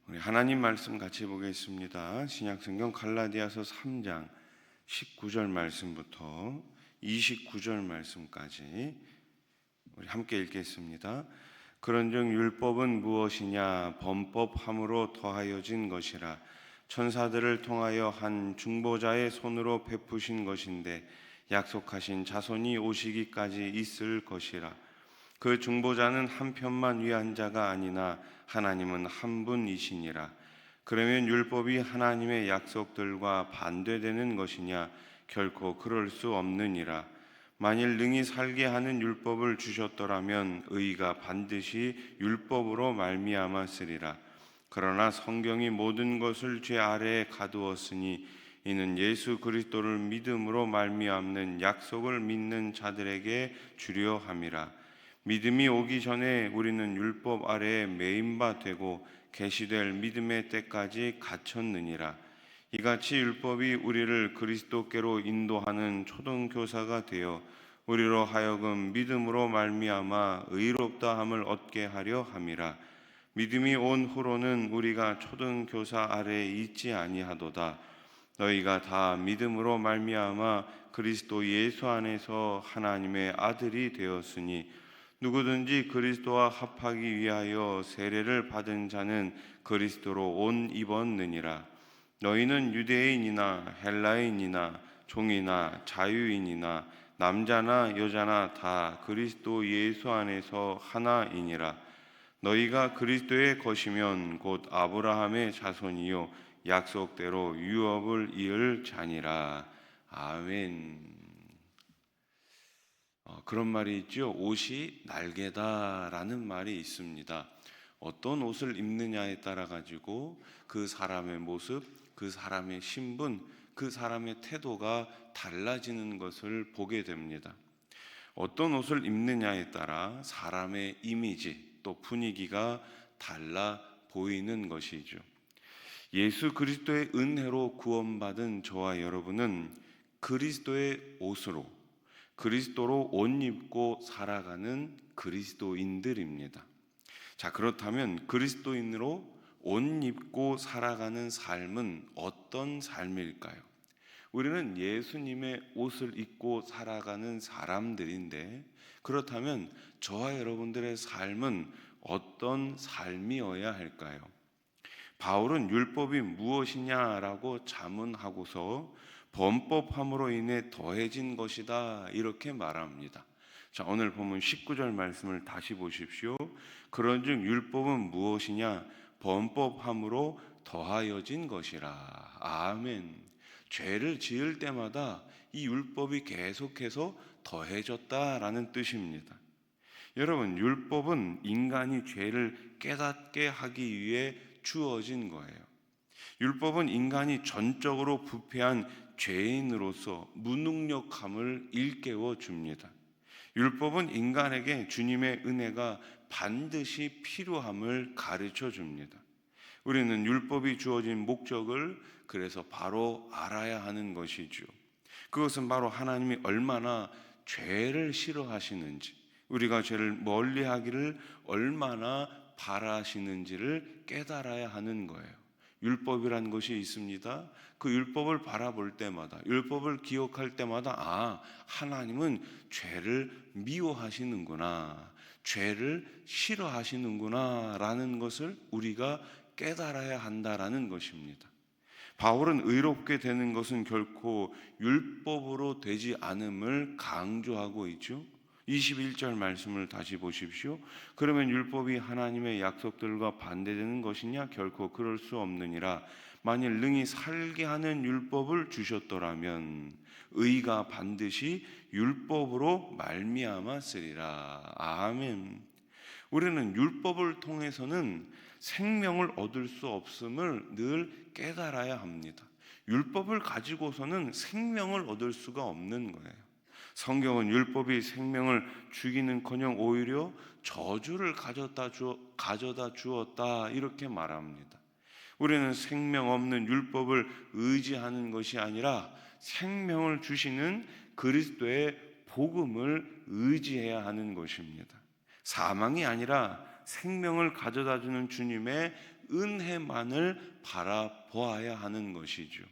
우리 하나님 말씀 같이 보겠습니다. 신약성경 갈라디아서 3장 19절 말씀부터 29절 말씀까지 우리 함께 읽겠습니다. 그런즉 율법은 무엇이냐? 범법함으로 더하여진 것이라. 천사들을 통하여 한 중보자의 손으로 베푸신 것인데 약속하신 자손이 오시기까지 있을 것이라. 그 중보자는 한 편만 위한 자가 아니나 하나님은 한 분이시니라. 그러면 율법이 하나님의 약속들과 반대되는 것이냐? 결코 그럴 수 없느니라. 만일 능히 살게 하는 율법을 주셨더라면 의가 반드시 율법으로 말미암았으리라. 그러나 성경이 모든 것을 죄 아래에 가두었으니 이는 예수 그리스도를 믿음으로 말미암는 약속을 믿는 자들에게 주려 함이라. 믿음이 오기 전에 우리는 율법 아래에 매인 바 되고 계시될 믿음의 때까지 갇혔느니라. 이같이 율법이 우리를 그리스도께로 인도하는 초등교사가 되어 우리로 하여금 믿음으로 말미암아 의롭다함을 얻게 하려 함이라. 믿음이 온 후로는 우리가 초등교사 아래에 있지 아니하도다. 너희가 다 믿음으로 말미암아 그리스도 예수 안에서 하나님의 아들이 되었으니 누구든지 그리스도와 합하기 위하여 세례를 받은 자는 그리스도로 옷 입었느니라. 너희는 유대인이나 헬라인이나 종이나 자유인이나 남자나 여자나 다 그리스도 예수 안에서 하나이니라. 너희가 그리스도의 것이면 곧 아브라함의 자손이요 약속대로 유업을 이을 자니라. 아멘. 그런 말이 있죠. 옷이 날개다라는 말이 있습니다. 어떤 옷을 입느냐에 따라 가지고 그 사람의 모습, 그 사람의 신분, 그 사람의 태도가 달라지는 것을 보게 됩니다. 어떤 옷을 입느냐에 따라 사람의 이미지 또 분위기가 달라 보이는 것이죠. 예수 그리스도의 은혜로 구원받은 저와 여러분은 그리스도의 옷으로 그리스도로 옷 입고 살아가는 그리스도인들입니다. 자, 그렇다면 그리스도인으로 옷 입고 살아가는 삶은 어떤 삶일까요? 우리는 예수님의 옷을 입고 살아가는 사람들인데, 그렇다면 저와 여러분들의 삶은 어떤 삶이어야 할까요? 바울은 율법이 무엇이냐라고 자문하고서 범법함으로 인해 더해진 것이다 이렇게 말합니다. 자, 오늘 보면 19절 말씀을 다시 보십시오. 그런즉 율법은 무엇이냐? 범법함으로 더하여진 것이라. 아멘. 죄를 지을 때마다 이 율법이 계속해서 더해졌다라는 뜻입니다. 여러분, 율법은 인간이 죄를 깨닫게 하기 위해 주어진 거예요. 율법은 인간이 전적으로 부패한 죄인으로서 무능력함을 일깨워 줍니다. 율법은 인간에게 주님의 은혜가 반드시 필요함을 가르쳐 줍니다. 우리는 율법이 주어진 목적을 그래서 바로 알아야 하는 것이죠. 그것은 바로 하나님이 얼마나 죄를 싫어하시는지, 우리가 죄를 멀리하기를 얼마나 바라시는지를 깨달아야 하는 거예요. 율법이라는 것이 있습니다. 그 율법을 바라볼 때마다, 율법을 기억할 때마다 하나님은 죄를 미워하시는구나, 죄를 싫어하시는구나 라는 것을 우리가 깨달아야 한다라는 것입니다. 바울은 의롭게 되는 것은 결코 율법으로 되지 않음을 강조하고 있죠. 21절 말씀을 다시 보십시오. 그러면 율법이 하나님의 약속들과 반대되는 것이냐? 결코 그럴 수 없느니라. 만일 능히 살게 하는 율법을 주셨더라면 의가 반드시 율법으로 말미암았으리라. 아멘. 우리는 율법을 통해서는 생명을 얻을 수 없음을 늘 깨달아야 합니다. 율법을 가지고서는 생명을 얻을 수가 없는 거예요. 성경은 율법이 생명을 주기는커녕 오히려 저주를 가져다 주었다 이렇게 말합니다. 우리는 생명 없는 율법을 의지하는 것이 아니라 생명을 주시는 그리스도의 복음을 의지해야 하는 것입니다. 사망이 아니라 생명을 가져다 주는 주님의 은혜만을 바라보아야 하는 것이죠.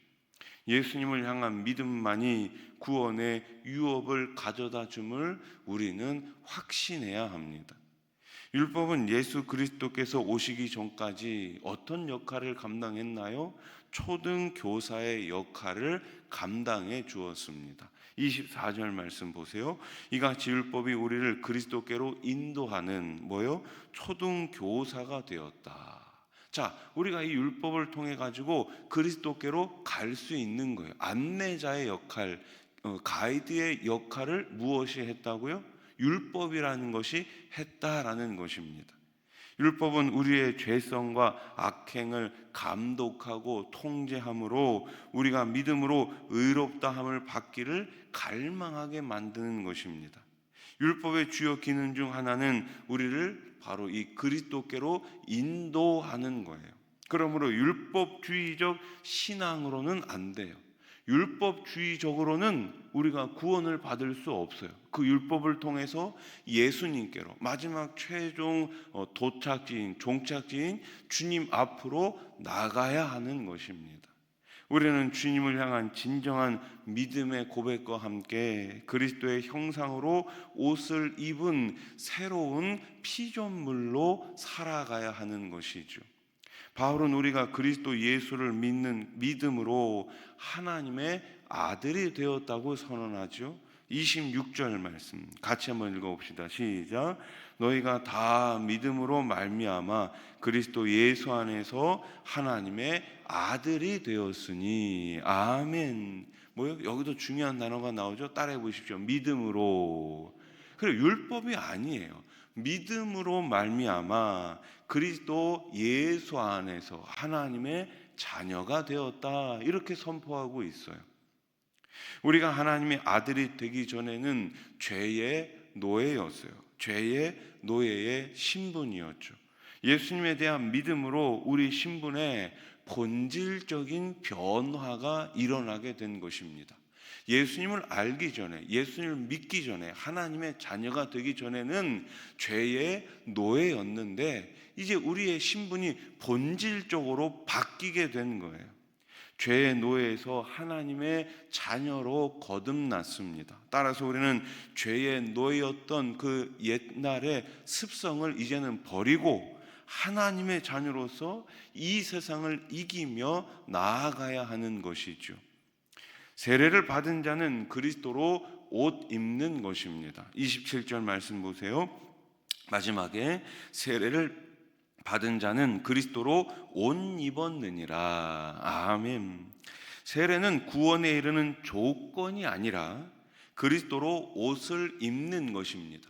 예수님을 향한 믿음만이 구원의 유업을 가져다 줌을 우리는 확신해야 합니다. 율법은 예수 그리스도께서 오시기 전까지 어떤 역할을 감당했나요? 초등교사의 역할을 감당해 주었습니다. 24절 말씀 보세요. 이같이 율법이 우리를 그리스도께로 인도하는 초등교사가 되었다. 자, 우리가 이 율법을 통해 가지고 그리스도께로 갈 수 있는 거예요. 안내자의 역할, 가이드의 역할을 무엇이 했다고요? 율법이라는 것이 했다라는 것입니다. 율법은 우리의 죄성과 악행을 감독하고 통제함으로 우리가 믿음으로 의롭다함을 받기를 갈망하게 만드는 것입니다. 율법의 주요 기능 중 하나는 우리를 바로 이 그리스도께로 인도하는 거예요. 그러므로 율법주의적 신앙으로는 안 돼요. 율법주의적으로는 우리가 구원을 받을 수 없어요. 그 율법을 통해서 예수님께로 마지막 최종 도착지인 종착지인 주님 앞으로 나가야 하는 것입니다. 우리는 주님을 향한 진정한 믿음의 고백과 함께 그리스도의 형상으로 옷을 입은 새로운 피조물로 살아가야 하는 것이죠. 바울은 우리가 그리스도 예수를 믿는 믿음으로 하나님의 아들이 되었다고 선언하죠. 26절 말씀 같이 한번 읽어봅시다. 시작. 너희가 다 믿음으로 말미암아 그리스도 예수 안에서 하나님의 아들이 되었으니. 아멘. 여기도 중요한 단어가 나오죠. 따라해 보십시오. 믿음으로. 그리고 율법이 아니에요. 믿음으로 말미암아 그리스도 예수 안에서 하나님의 자녀가 되었다, 이렇게 선포하고 있어요. 우리가 하나님의 아들이 되기 전에는 죄의 노예였어요. 죄의 노예의 신분이었죠. 예수님에 대한 믿음으로 우리 신분의 본질적인 변화가 일어나게 된 것입니다. 예수님을 알기 전에, 예수님을 믿기 전에, 하나님의 자녀가 되기 전에는 죄의 노예였는데 이제 우리의 신분이 본질적으로 바뀌게 된 거예요. 죄의 노예에서 하나님의 자녀로 거듭났습니다. 따라서 우리는 죄의 노예였던 그 옛날의 습성을 이제는 버리고 하나님의 자녀로서 이 세상을 이기며 나아가야 하는 것이죠. 세례를 받은 자는 그리스도로 옷 입는 것입니다. 27절 말씀 보세요. 마지막에 세례를 받은 자는 그리스도로 옷 입었느니라. 아멘. 세례는 구원에 이르는 조건이 아니라 그리스도로 옷을 입는 것입니다.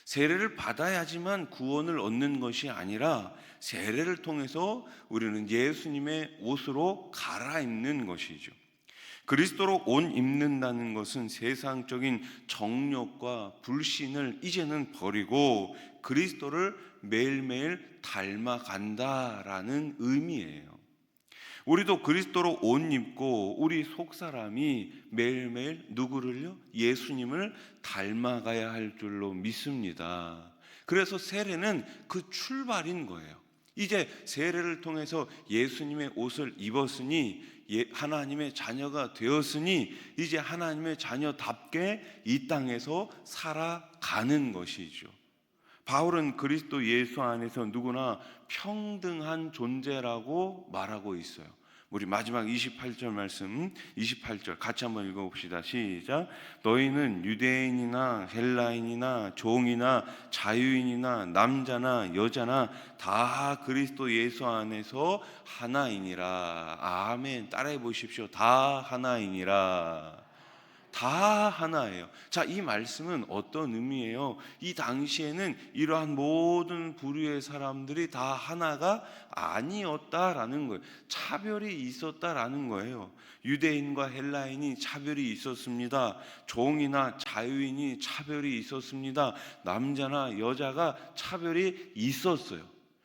세례를 받아야지만 구원을 얻는 것이 아니라 세례를 통해서 우리는 예수님의 옷으로 갈아입는 것이죠. 그리스도로 옷 입는다는 것은 세상적인 정욕과 불신을 이제는 버리고 그리스도를 매일매일 닮아간다라는 의미예요. 우리도 그리스도로 옷 입고 우리 속사람이 매일매일 누구를요? 예수님을 닮아가야 할 줄로 믿습니다. 그래서 세례는 그 출발인 거예요. 이제 세례를 통해서 예수님의 옷을 입었으니 하나님의 자녀가 되었으니 이제 하나님의 자녀답게 이 땅에서 살아가는 것이죠. 바울은 그리스도 예수 안에서 누구나 평등한 존재라고 말하고 있어요. 우리 마지막 28절 말씀, 28절 같이 한번 읽어봅시다. 시작. 너희는 유대인이나 헬라인이나 종이나 자유인이나 남자나 여자나 다 그리스도 예수 안에서 하나이니라. 아멘. 따라해 보십시오. 다 하나이니라. 다 하나예요. 자, 이 말씀은 어떤 의미예요? 이 당시에는 이러한 모든 부류의 사람들이 다 하나가 아니었다라는 거예요. 차별이 있었다라는 거예요. 유대인과 헬라인이 차별이 있었습니다. 종이나 자유인이 차별이 있었습니다. 남자나 여자가 차별이 있었어요.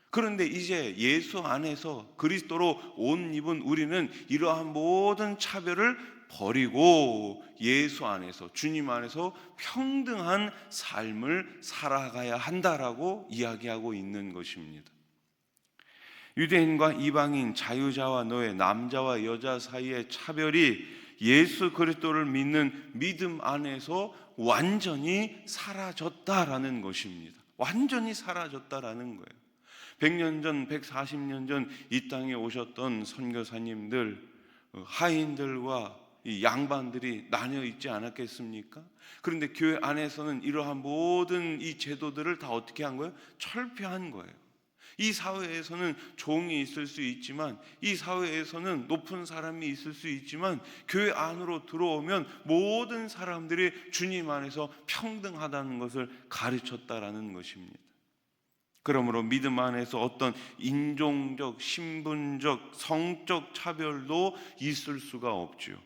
그런데 이제 예수 안에서 그리스도로 옷 입은 우리는 이러한 모든 차별을 버리고 예수 안에서, 주님 안에서 평등한 삶을 살아가야 한다라고 이야기하고 있는 것입니다. 유대인과 이방인, 자유자와 노예, 남자와 여자 사이의 차별이 예수 그리스도를 믿는 믿음 안에서 완전히 사라졌다라는 것입니다. 완전히 사라졌다라는 거예요. 100년 전, 140년 전 이 땅에 오셨던 선교사님들, 하인들과 이 양반들이 나뉘어 있지 않았겠습니까? 그런데 교회 안에서는 이러한 모든 이 제도들을 다 어떻게 한 거예요? 철폐한 거예요. 이 사회에서는 종이 있을 수 있지만, 이 사회에서는 높은 사람이 있을 수 있지만, 교회 안으로 들어오면 모든 사람들이 주님 안에서 평등하다는 것을 가르쳤다라는 것입니다. 그러므로 믿음 안에서 어떤 인종적, 신분적, 성적 차별도 있을 수가 없죠.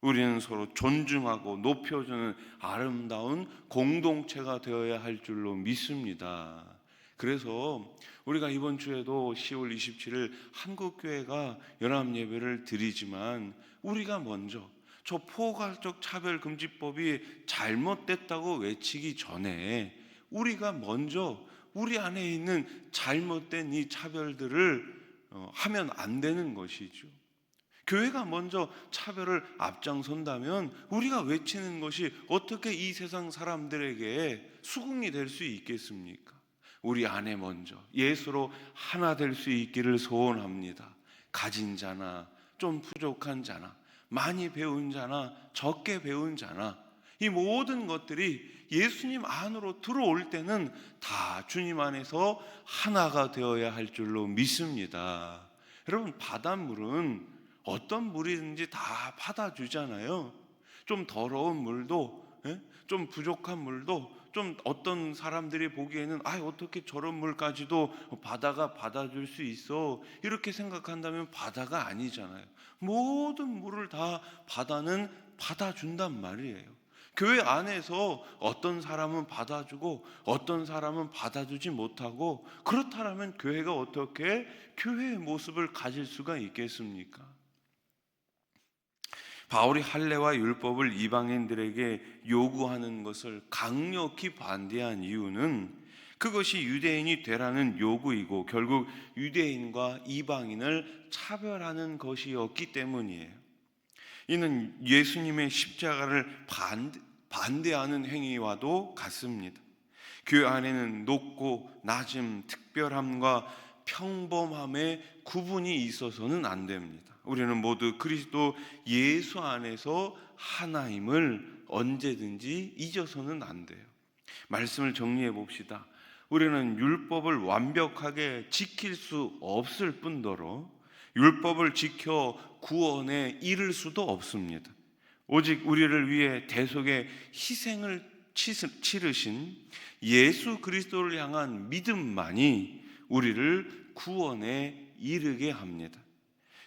우리는 서로 존중하고 높여주는 아름다운 공동체가 되어야 할 줄로 믿습니다. 그래서 우리가 이번 주에도 10월 27일 한국교회가 연합예배를 드리지만, 우리가 먼저 저 포괄적 차별금지법이 잘못됐다고 외치기 전에 우리가 먼저 우리 안에 있는 잘못된 이 차별들을 하면 안 되는 것이죠. 교회가 먼저 차별을 앞장선다면 우리가 외치는 것이 어떻게 이 세상 사람들에게 수긍이 될 수 있겠습니까? 우리 안에 먼저 예수로 하나 될 수 있기를 소원합니다. 가진 자나 좀 부족한 자나, 많이 배운 자나 적게 배운 자나, 이 모든 것들이 예수님 안으로 들어올 때는 다 주님 안에서 하나가 되어야 할 줄로 믿습니다. 여러분, 바닷물은 어떤 물이든지 다 받아주잖아요. 좀 더러운 물도, 좀 부족한 물도, 좀 어떤 사람들이 보기에는 어떻게 저런 물까지도 바다가 받아줄 수 있어, 이렇게 생각한다면 바다가 아니잖아요. 모든 물을 다 바다는 받아준단 말이에요. 교회 안에서 어떤 사람은 받아주고 어떤 사람은 받아주지 못하고, 그렇다면 교회가 어떻게 교회의 모습을 가질 수가 있겠습니까? 바울이 할례와 율법을 이방인들에게 요구하는 것을 강력히 반대한 이유는 그것이 유대인이 되라는 요구이고 결국 유대인과 이방인을 차별하는 것이었기 때문이에요. 이는 예수님의 십자가를 반대하는 행위와도 같습니다. 교회 안에는 높고 낮음, 특별함과 평범함의 구분이 있어서는 안 됩니다. 우리는 모두 그리스도 예수 안에서 하나임을 언제든지 잊어서는 안 돼요. 말씀을 정리해 봅시다. 우리는 율법을 완벽하게 지킬 수 없을 뿐더러 율법을 지켜 구원에 이를 수도 없습니다. 오직 우리를 위해 대속의 희생을 치르신 예수 그리스도를 향한 믿음만이 우리를 구원에 이르게 합니다.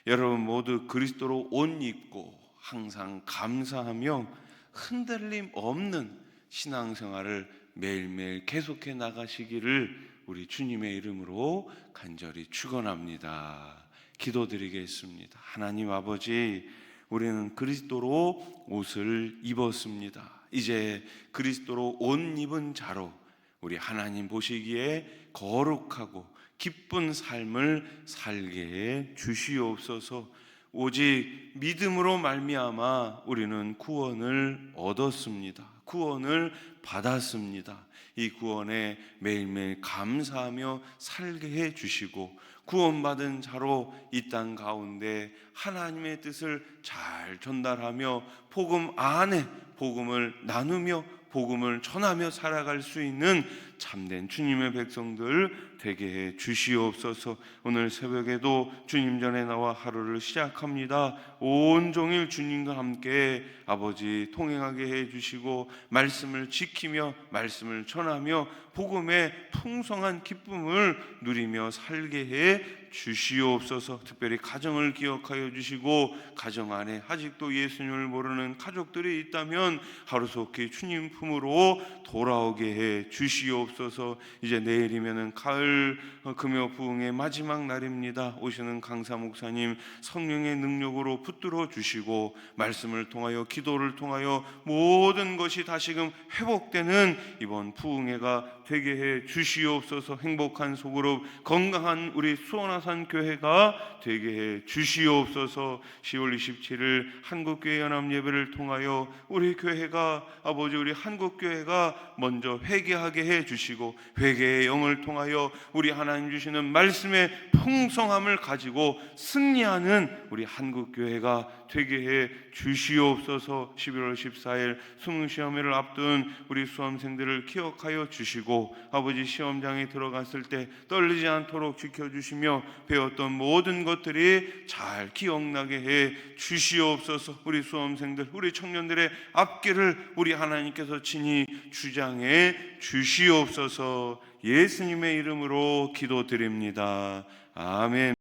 여러분 모두 그리스도로 옷 입고 항상 감사하며 흔들림 없는 신앙생활을 매일매일 계속해 나가시기를 우리 주님의 이름으로 간절히 축원합니다. 기도드리겠습니다. 하나님 아버지, 우리는 그리스도로 옷을 입었습니다. 이제 그리스도로 옷 입은 자로 우리 하나님 보시기에 거룩하고 기쁜 삶을 살게 해 주시옵소서. 오직 믿음으로 말미암아 우리는 구원을 얻었습니다. 구원을 받았습니다. 이 구원에 매일매일 감사하며 살게 해 주시고 구원받은 자로 이 땅 가운데 하나님의 뜻을 잘 전달하며 복음 안에 복음을 나누며 복음을 전하며 살아갈 수 있는 참된 주님의 백성들 되게 해 주시옵소서. 오늘 새벽에도 주님 전에 나와 하루를 시작합니다. 온종일 주님과 함께 아버지 통행하게 해 주시고 말씀을 지키며 말씀을 전하며 복음의 풍성한 기쁨을 누리며 살게 해 주시옵소서. 특별히 가정을 기억하여 주시고 가정 안에 아직도 예수님을 모르는 가족들이 있다면 하루속히 주님 품으로 돌아오게 해 주시옵소서. 주시옵소서. 이제 내일이면은 가을 금요 부흥의 마지막 날입니다. 오시는 강사 목사님 성령의 능력으로 붙들어 주시고 말씀을 통하여 기도를 통하여 모든 것이 다시금 회복되는 이번 부흥회가 되게 해 주시옵소서. 행복한 소그룹 건강한 우리 수원아산 교회가 되게 해 주시옵소서. 10월 27일 한국교회 연합 예배를 통하여 우리 교회가 아버지 우리 한국교회가 먼저 회개하게 해 주시고 회개의 영을 통하여 우리 하나님 주시는 말씀의 풍성함을 가지고 승리하는 우리 한국교회가 되게 해 주시옵소서. 11월 14일 수능시험회를 앞둔 우리 수험생들을 기억하여 주시고 아버지 시험장에 들어갔을 때 떨리지 않도록 지켜주시며 배웠던 모든 것들이 잘 기억나게 해 주시옵소서. 우리 수험생들 우리 청년들의 앞길을 우리 하나님께서 친히 주장해 주시옵소서. 예수님의 이름으로 기도드립니다. 아멘.